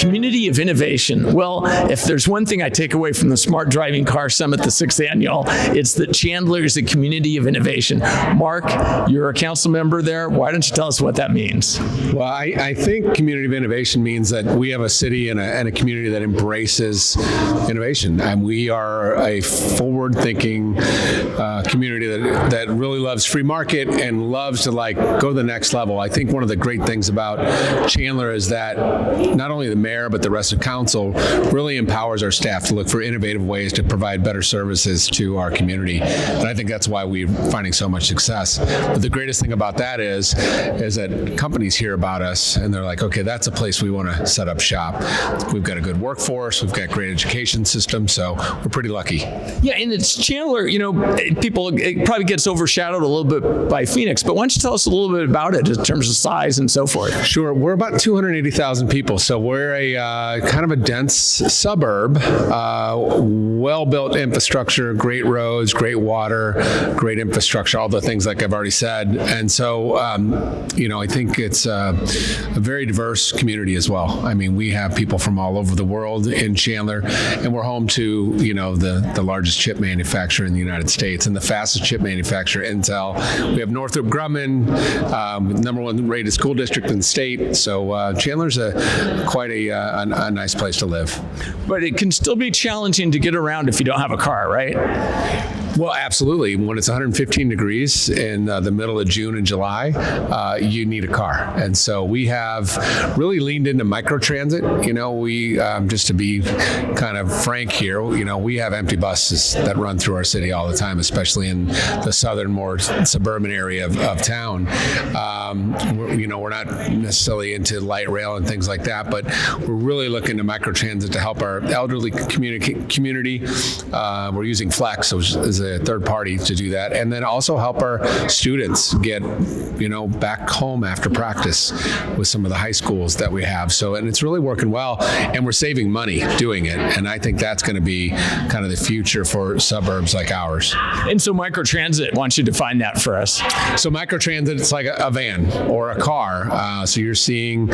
community of innovation. Well, if there's one thing I take away from the Smart Driving Car Summit, the 6th annual, it's that Chandler is a community of innovation. Mark, you're a council member there. Why don't you tell us what that means? Well, I think community of innovation means that we have a city and a community that embraces innovation. And we are a forward-thinking community that really loves free market and loves to go to the next level. I think one of the great things about Chandler is that not only the mayor, but the rest of council really empowers our staff to look for innovative ways to provide better services to our community. And I think that's why we're finding so much success. But the greatest thing about that is that companies hear about us and they're like, okay, that's a place we want to set up shop. We've got a good workforce, we've got great education system, so we're pretty lucky. Yeah, and it's Chandler, it probably gets overshadowed a little bit by Phoenix, but why don't you tell us a little bit about it in terms of size and so forth? Sure. We're about 280,000 people, so we're a kind of a dense suburb, well-built infrastructure, great roads, great water, great infrastructure, all the things like I've already said. And so, I think it's a very diverse community as well. I mean, we have people from all over the world in Chandler, and we're home to, the largest chip manufacturer in the United States and the fastest chip manufacturer, Intel. We have Northrop Grumman, number one rated school district in the state. So Chandler's quite a nice place to live. But it can still be challenging to get around if you don't have a car, right? Well, absolutely. When it's 115 degrees in the middle of June and July, you need a car. And so we have really leaned into microtransit. We, just to be kind of frank here, we have empty buses that run through our city all the time, especially in the southern, more suburban area of town. We're not necessarily into light rail and things like that, but we're really looking to microtransit to help our elderly community. We're using Flex, which is a third party to do that, and then also help our students get back home after practice with some of the high schools that we have. So, and it's really working well, and we're saving money doing it, and I think that's going to be kind of the future for suburbs like ours. And so microtransit, why don't you define that for us? So microtransit, it's like a van or a car. So you're seeing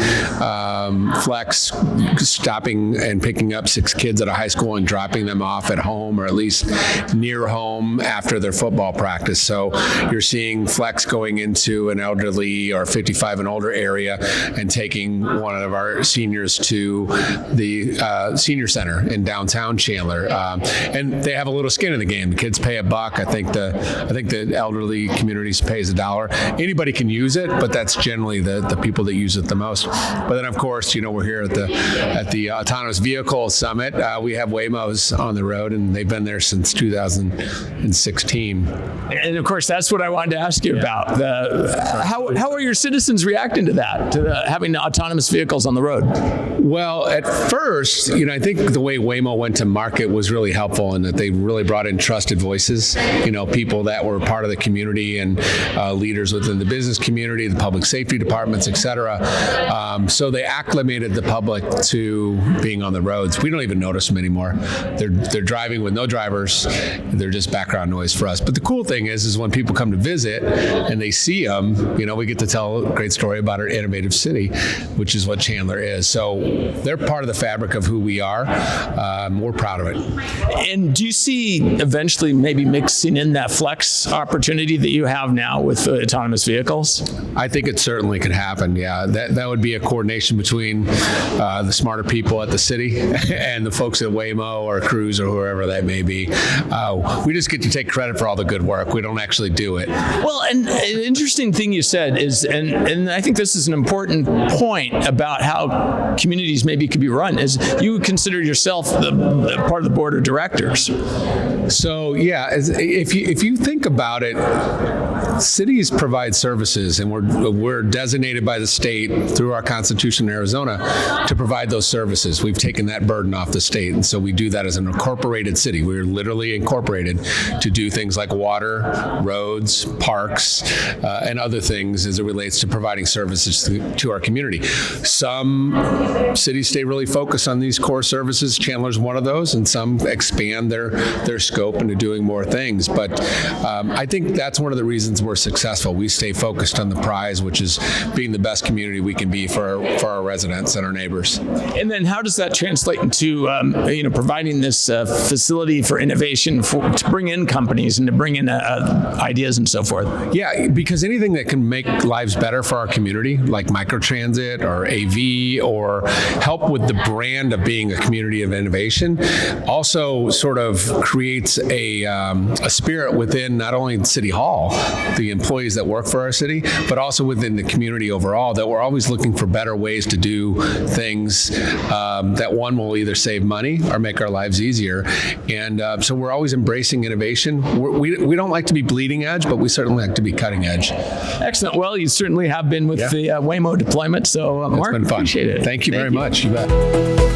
Flex stopping and picking up 6 kids at a high school and dropping them off at home, or at least near home after their football practice. So you're seeing Flex going into an elderly or 55 and older area and taking one of our seniors to the senior center in downtown Chandler. And they have a little skin in the game. The kids pay $1. I think the elderly communities pays $1. Anybody can use it, but that's generally the people that use it the most. But then, of course, we're here at the Autonomous Vehicle Summit. We have Waymos on the road, and they've been there since 2016. And of course, that's what I wanted to ask you about. How are your citizens reacting to that, to having autonomous vehicles on the road? Well, at first, I think the way Waymo went to market was really helpful in that they really brought in trusted voices, people that were part of the community and leaders within the business community, the public safety departments, et cetera. So they acclimated the public to being on the roads. We don't even notice them anymore. They're driving with no drivers. They're just background noise for us. But the cool thing is when people come to visit and they see them, we get to tell a great story about our innovative city, which is what Chandler is. So they're part of the fabric of who we are. We're proud of it. And do you see eventually maybe mixing in that flex opportunity that you have now with autonomous vehicles? I think it certainly could happen, yeah. That would be a coordination between the smarter people at the city and the folks at Waymo or Cruise or whoever that may be. We just get to take credit for all the good work. We don't actually do it. Well, and an interesting thing you said is, and I think this is an important point about how communities maybe could be run, is you consider yourself the part of the board of directors. So yeah, if you think about it, cities provide services, and we're designated by the state through our Constitution in Arizona to provide those services. We've taken that burden off the state, and so we do that as an incorporated city. We're literally incorporated to do things like water, roads, parks, and other things as it relates to providing services to our community. Some cities stay really focused on these core services. Chandler's one of those, and some expand their scope into doing more things. But I think that's one of the reasons we're successful. We stay focused on the prize, which is being the best community we can be for our residents and our neighbors. And then how does that translate into providing this facility for innovation to bring in companies and to bring in ideas and so forth? Yeah, because anything that can make lives better for our community, like microtransit or AV, or help with the brand of being a community of innovation, also sort of creates a spirit within not only City Hall, the employees that work for our city, but also within the community overall, that we're always looking for better ways to do things that one will either save money or make our lives easier. And so we're always embracing innovation. We don't like to be bleeding edge, but we certainly like to be cutting edge. Excellent. Well, you certainly have been with the Waymo deployment. So, Mark, it's been fun. Appreciate it. Thank you very much. You bet.